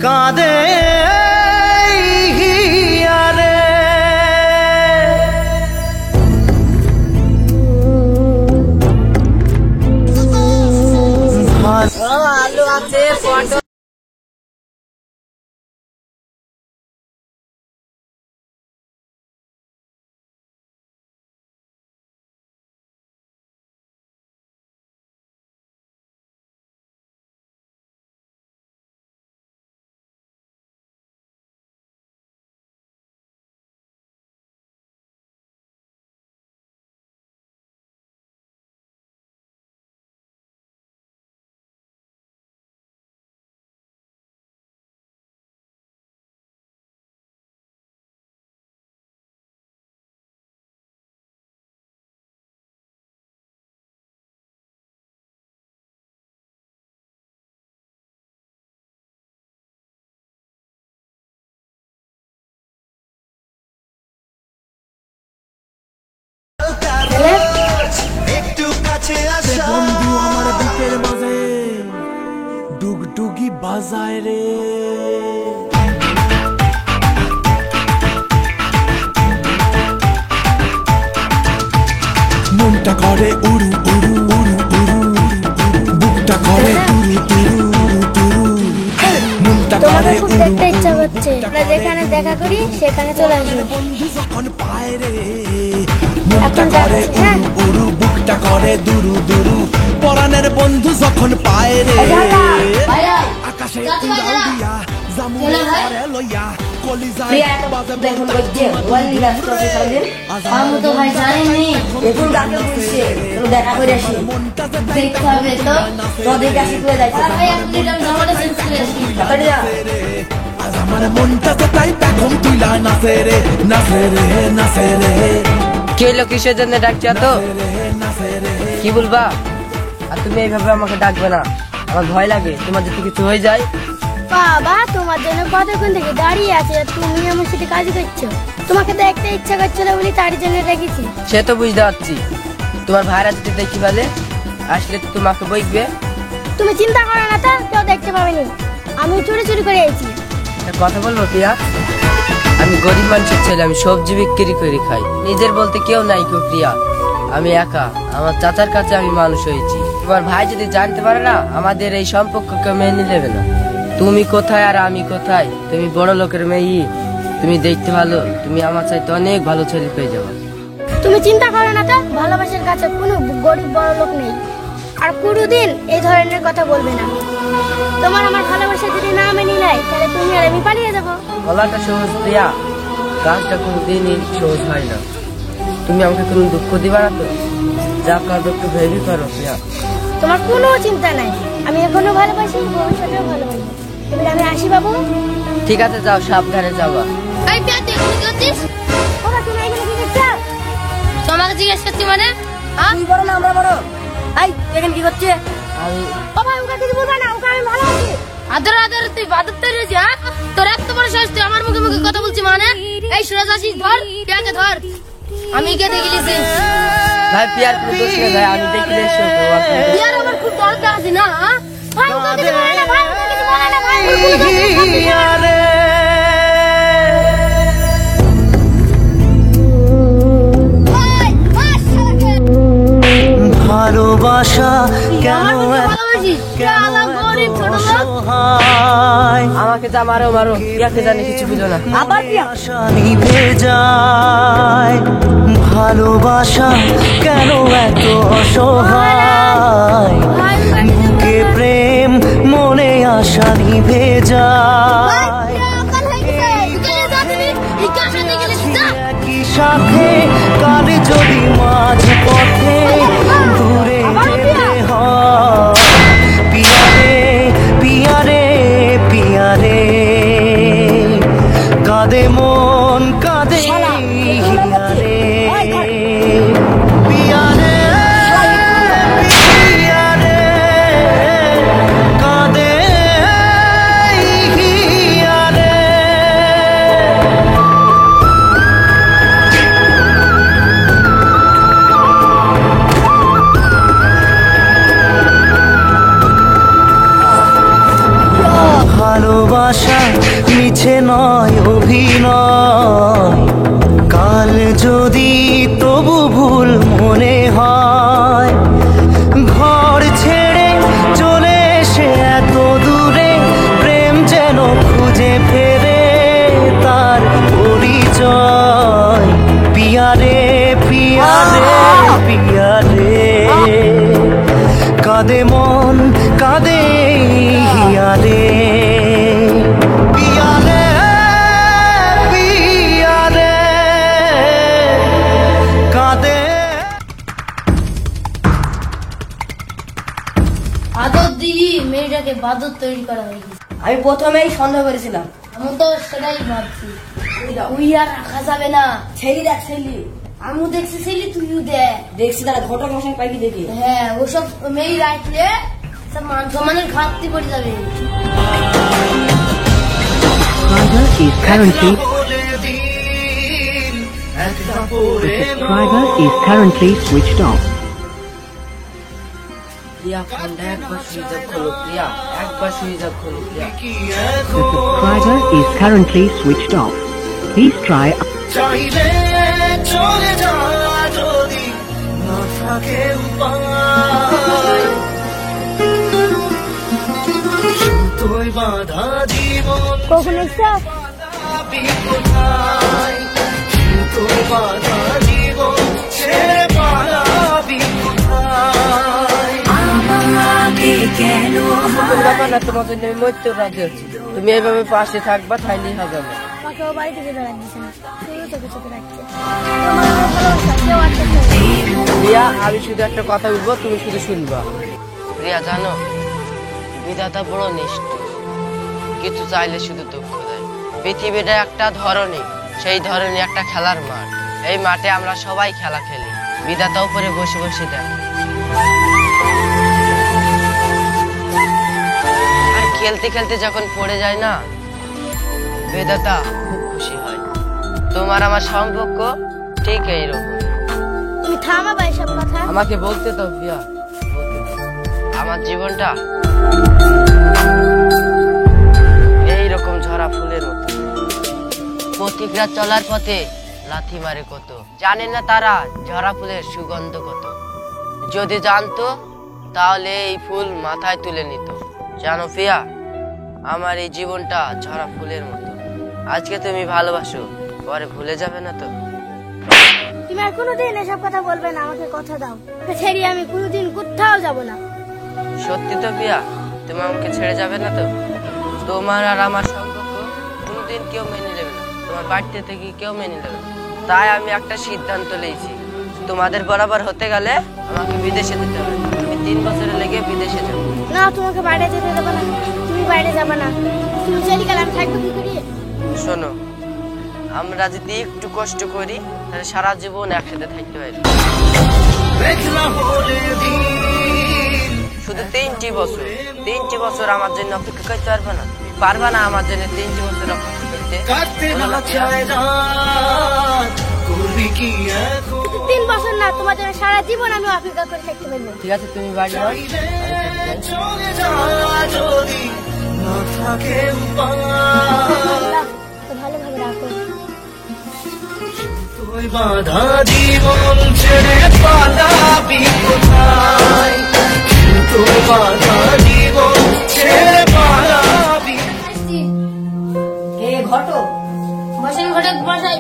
কাঁদে আলু আছে পটল বন্ধু আমার বুকের মাঝে ডুগডুগি বাজায় রে মনটা করে উড়ু উড়ু উড়ু উড়ু বুকটা করে উড়ু উড়ু উড়ু মনটা করে উড়ু দেখতে ইচ্ছা করছে আমরা যেখানে দেখা করি সেখানে চলে আসবো বন্ধু যখন পায় রে মনটা করে উড়ু উড়ু বুকটা করে দুরু দুরু পরাণের বন্ধু যখন পায় রে আকাশে উড়াল দিয়া জামুন করে লইয়া কলিজায় বাজে দেখুন বলছে ওয়ালি রাস্তা চালিয়ে আমি তো ভাই জানি নি এখন ডাকে বলছে তো দেখা করে আসি দেখতে হবে তো তোদের কাছে তুই যাইছিস ভাই আপনি জামাটা চেঞ্জ করে আসি তাড়াতাড়ি যা আজ আমার মনটাতে তাই এখন তুইলা নাচে রে নাচে রে নাচে রে কে লোক কিসের জন্য ডাকছ তো কি বলবা আর তুমি এইভাবে আমাকে ডাকবে না আমার ভয় লাগে তোমার যদি কিছু হয়ে যায় বাবা তোমার জন্য কতক্ষণ থেকে দাঁড়িয়ে আছে তুমি আমার সাথে কাজ করছো তোমাকে দেখতে ইচ্ছা করছিল বলে তার জন্য রেখেছি সে তো বুঝতে পারছি তোমার ভাইরা যদি দেখি বলে আসলে তো তোমাকে বইবে তুমি চিন্তা করো না তো কেউ দেখতে পাবে না আমি চুরি চুরি করে এসেছি কথা বলবো প্রিয়া আমি গরিব মানুষের ছেলে আমি সবজি বিক্রি করে খাই নিজের বলতে কেউ নাই কেউ প্রিয়া আমি একা আমার চাচার কাছে আমি মানুষ হয়েছি তোমার ভাই যদি জানতে পারে না আমাদের এই সম্পর্ককে মেনে নেবে না তুমি কোথায় আর আমি কোথায় তুমি বড় লোকের মেয়ে তুমি দেখতে ভালো তুমি আমার চাইতে অনেক ভালো ছেলে পেয়ে যাবো তুমি চিন্তা করো না তো ভালোবাসার কাছে কোনো গরিব বড় লোক নেই আর কোনোদিন এই ধরনের কথা বলবে না তোমার আমার ভালোবাসা যদি না মেনে নেয় তাহলে তুমি আর আমি পালিয়ে যাবো বলাটা সহজ প্রিয়া কাজটা কোনোদিনই সহজ হয় না তুমি আমাকে কোনো দুঃখ দিবা না তো যা কাজ একটু ভেবে করো প্রিয়া তোমার কোনো চিন্তা নাই আমি এখনো ভালোবাসি ভবিষ্যতেও ভালোবাসি এবার আমি আসি বাবু ঠিক আছে যাও সাবধানে যাবা এই পেতে কি করছিস ওরা তুমি এখানে কি করছো তোমাকে জিজ্ঞেস করছি মানে তুমি বড় না আমরা বড় এই এখানে কি করছে আমি বাবা ওকে কিছু বলবা না ওকে আমি ভালোবাসি আদর আদর তুই বাদর তৈরি হ্যাঁ তোর এত বড় সাহস তুই আমার মুখে মুখে কথা বলছিস মানে এই সুরাজ আসিস ধর পেয়াকে ধর আমি কে দেখেছি ভাই পিয়ার কোনো দোষ নেই ভাই আমি দেখলে এসে পিয়ার আমার খুব দরকার আছে না ভাই ওকে কিছু বলে না ভাই ওকে কিছু বলে না ভাই ভালোবাসা কেন আমাকে যা মারো মারো পিয়াকে জানি কিছু বুঝো না আবার পিয়া নিভে যায় ভালোবাসা কেন এত অসহায় বুকে প্রেম মনে আশা নিভে যায় একই সাথে কার যদি মাঝ পথে দূরে যেতে হয় পিয়ারে পিয়ারে পিয়ারে কাঁদে মন কাঁদে হিয়ারে পিয়ারে পিয়ারে কাঁদে হিয়ারে অভিনয়। কাল যদি তবু ভুল মনে হয়, ঘর ছেড়ে চলে এসে এত দূরে, প্রেম যেন খুঁজে ফেরে তার পরিচয়। পিয়ারে পিয়ারে পিয়ারে, কাঁদে মন কাঁদে হিয়ারে। পিয়ারে পিয়ারে কাঁদে। আদর দিয়ে মেয়েটাকে বাদর তৈরি করা হয়ে গেছে। আমি প্রথমেই সন্দেহ করেছিলাম। আমি তো সেটাই ভাবছি, তুই আর রাখা যাবে না। ছেলি দেখ ছেলি, আমিও দেখছি ছেলে, তুইও দেখ। দেখছি তারা ঘটক মশাই পাইকি দেখি। হ্যাঁ, ওসব মেয়ে রাখলে সব মান সম্মানের ঘাটতি পড়ে যাবে। Subscriber is currently switched off. প্রিয়া ফোনটা একবার সুইচ অফ করো প্রিয়া, একবার সুইচ অফ করো প্রিয়া। The subscriber is currently switched off. Please try. চাইলে চলে যা যদি না থাকে উপায়, সুতোয় বাঁধা জীবন কখন এসছো? পালাবি কোথায়? সুতোয় বাঁধা জীবন ছেড়ে পালাবি কোথায়? কোনো ব্যাপার না, তোমার জন্য আমি মরতেও রাজি আছি। তুমি এইভাবে পাশে থাকবা, তাইলেই হবে আমার। আমাকে ও বাড়িতে যেতে রাখছে না, শুধু চোখে চোখে রাখছে। তোমার আমার ভালোবাসা কেউ আটকে রাখবে না। প্রিয়া, আমি শুধু একটা কথা বলবো, তুমি শুধু শুনবা। প্রিয়া জানো, বিধাতা বড় নিষ্ঠুর, কিছু চাইলে শুধু দুঃখ দেয়। পৃথিবীটা একটা ধরনী, সেই ধরনী একটা খেলার মাঠ। এই মাঠে আমরা সবাই খেলা খেলি, বিধাতা উপরে বসে বসে দেখে। আর খেলতে খেলতে যখন পড়ে যায় না, বিধাতা খুব খুশি হয়। তোমার আমার সম্পর্ক ঠিক এইরকম। তুমি থামাবা এসব কথা। আমাকে বলতে তো প্রিয়া, আমার জীবনটা এইরকম ঝরা ফুলের মতো, পথিকরা চলার পথে লাথি মারে কত, জানে না তারা ঝরা ফুলের সুগন্ধ কত। যদি জানতো তাহলে এই ফুল মাথায় তুলে নিত। জানো প্রিয়া, আমার এই জীবনটা ঝরা ফুলের মতো। আজকে তুমি ভালোবাসো, পরে ভুলে যাবে না তো? তুমি আর কোনোদিন এসব কথা বলবে না, আমাকে কথা দাও। ওকে ছেড়ে আমি কোনোদিন কোথাও যাব না। সত্যি তো প্রিয়া, তুমি আমাকে ছেড়ে যাবে না তো? তোমার আর আমার সম্পর্ক কোনোদিন কেউ মেনে নেবে না, তোমার বাড়িতে থেকে কেউ মেনে নেবে না। তাই আমি একটা সিদ্ধান্ত নিয়েছি, তোমাদের বরাবর হতে গেলে আমাকে বিদেশে যেতে হবে। আমি 3 বছরে লেগে বিদেশে যাবো। না, তোমাকে বাইরে যেতে দেবো না, তুমি বাইরে যাবে না। তুমি চলে গেলে আমি থাকবো কি করে? শোনো, আমরা যদি একটু কষ্ট করি তাহলে সারা জীবন একসাথে থাকতে পারি। মেঘলা হলে দিন শুধু 3টি বছর, 3টি বছর আমার জন্য অপেক্ষা করতে পারবে না? পারবে না আমার জন্য 3টি বছর অপেক্ষা করতে? কাটতে না চায় রাত, করবি কি এখন? 3 বছর না, তোমার জন্য সারা জীবন আমি অপেক্ষা করে থাকতে পারবো। ঠিক আছে, তুমি বাড়ি যাও। চাইলে চলে যা যদি না থাকে উপায়, আল্লাহ, তো ভালোভাবে রাখো। তুই বাঁধা জীবন ছেড়ে পালাবি কোথায়? তুই বাঁধা জীবন ছেড়ে পালাবি। হে ঘটক, বসেন ঘটক মশাই।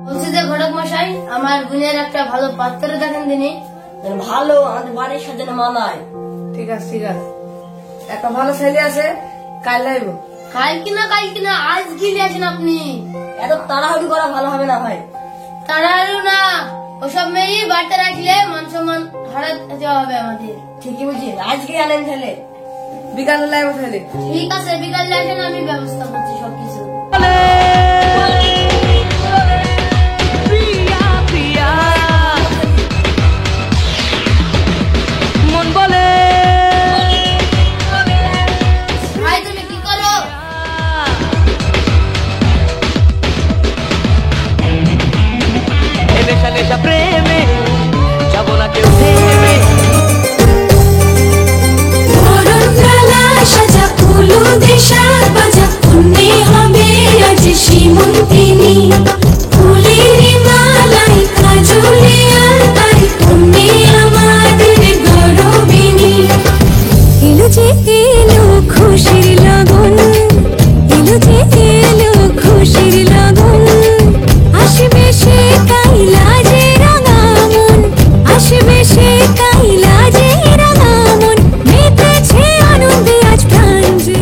বলছি যে ঘটক মশাই, আমার বোনের একটা ভালো পাত্র দেখেন দিনে। ভালো আমাদের বাড়ির সাথে মানায়। ঠিক আছে ঠিক আছে, একটা ভালো ছেলে আছে, কাল লাইব। কাল কিনা আজ গিয়ে আসেন আপনি। এত তাড়াহুড়ি করা ভালো হবে না ভাই। তাড়াতাড়ি না, ওসব মেয়ে বাড়িতে রাখলে মান সম্মান হারাতে দেওয়া হবে আমাদের। ঠিকই বলছি, আজকে আনেন ছেলে, বিকালে লাইব ছেলে। ঠিক আছে, বিকালে আসেন, আমি ব্যবস্থা করছি সবকিছু। মন বলে ভাই তুমি কি করো? নেশা নেশা প্রেমে যাবো না কেউ থেমে। সাজা ফুল দেশা বাজা পুণ্যে হবে যেমন তিনি ফুলের মালাই কাজলে আলতায় তুমি আমাদের গরবিনী এলো যে এলো খুশির লগন এলো যে এলো খুশির লগন আসবে সে কাইলা যে রাঙামন আসবে সে কাইলা যে রাঙামন মেতেছে আনন্দে আজ প্রাণ যে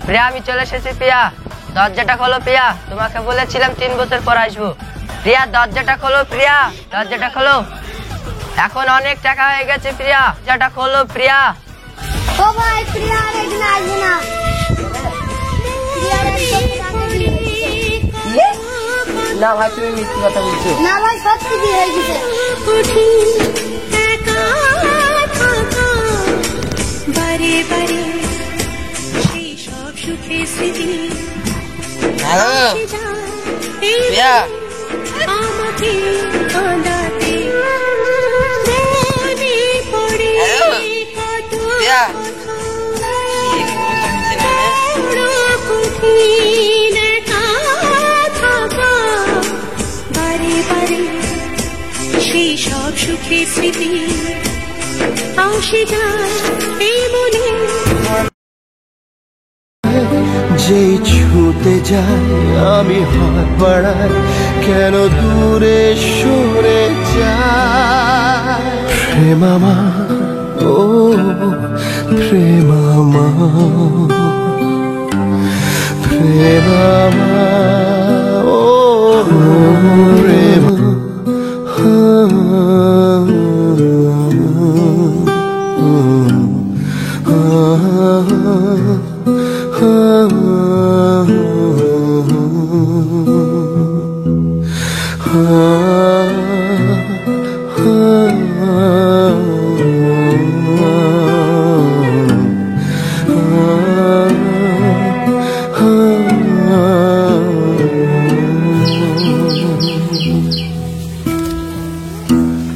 প্রিয়া আমি চলে এসেছি প্রিয়া দরজাটা খোলো প্রিয়া তোমাকে বলেছিলাম 3 বছর পর আসবো প্রিয়া দরজাটা খোলো প্রিয়া দরজাটা খোলো এখন অনেক টাকা হয়ে গেছে প্রিয়া দরজাটা খোলো প্রিয়া ও ভাই প্রিয়া আর একদিন আসবে না প্রিয়ার একদম টাকা দিয়ে না ভাই তুমি মিথ্যে কথা বলছো না ভাই সত্যি বিয়ে হয়ে গেছে বারে বারে সেই সব সুখের স্মৃতি হ্যালো প্রিয়া আমাকে কাঁদাতে মনে পড়ে কত প্রিয়া কঠিন কথা বারে বারে সেই সব সুখের স্মৃতি আসে যায় এই মনে যেই ছুতে যাই আমি হাত বাড়াই কেন দূরে সরে যায় প্রেমামা ও প্রেমামা প্রেমামা ও প্রেমা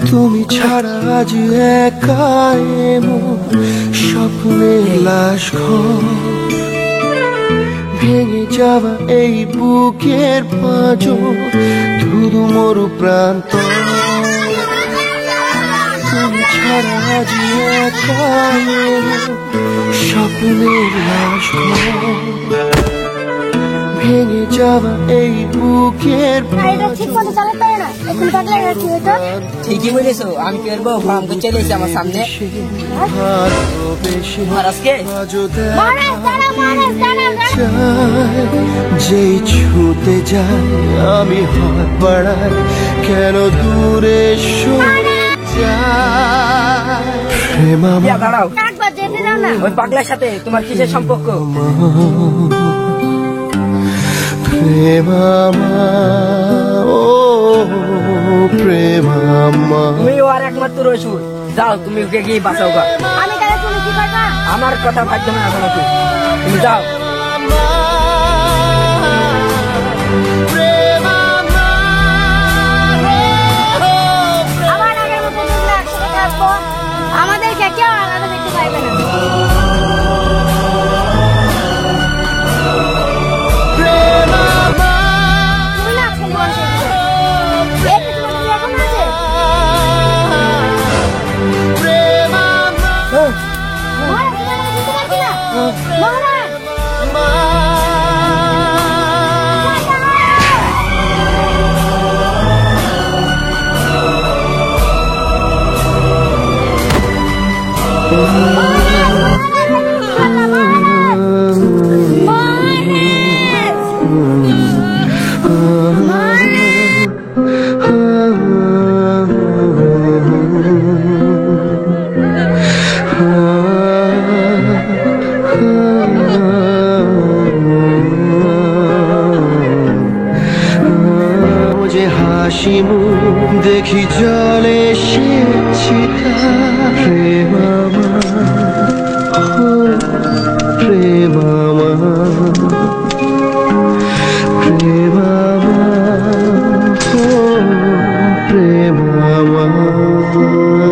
তুমি ছাড়া আজ একা এমন স্বপ্নের লাশ ঘর ভেঙে যাওয়া এই বুকের পাঁজর ধুধু মরু প্রান্ত তুমি ছাড়া আজ একা এমন স্বপ্নের লাশ ঘর ভেঙে যাওয়া এই বুকের এটা ঠিক মতো চালাতে পারে না এখন পাগলা যাচ্ছি হয়তো ঠিকই বলেছো আমি কি করবো ফার্ম তো চলে এসে আমার সামনে মহারাজকে যেই ছুতে যাই আমি হাত বাড়াই কেন দূরে সরে যায় প্রেমামা দাঁড়াও একবার যেতে দাও না ওই পাগলার সাথে তোমার কিসের সম্পর্ক প্রেমামা ও প্রেমামা তুমি আর একমাত্র রসুল যাও তুমি ওকে গিয়ে বাঁচাও গা আমি তাহলে তুমি কি করবা আমার কথা ভাবছো না এখন তুমি যাও আবার আগের মতো আমরা একসাথে থাকবো আমাদেরকে কেউ আলাদা দেখতে পাইবে না তুমি না এখন বলছো এই কি তোমার কি এখন আছে মহারাজ, তুমি আমাকে বুঝতে পারছি না। মহারাজ! যে হাসি মুখ দেখি জলে সেছি প্রেমামা ও প্রেমামা প্রেম আমার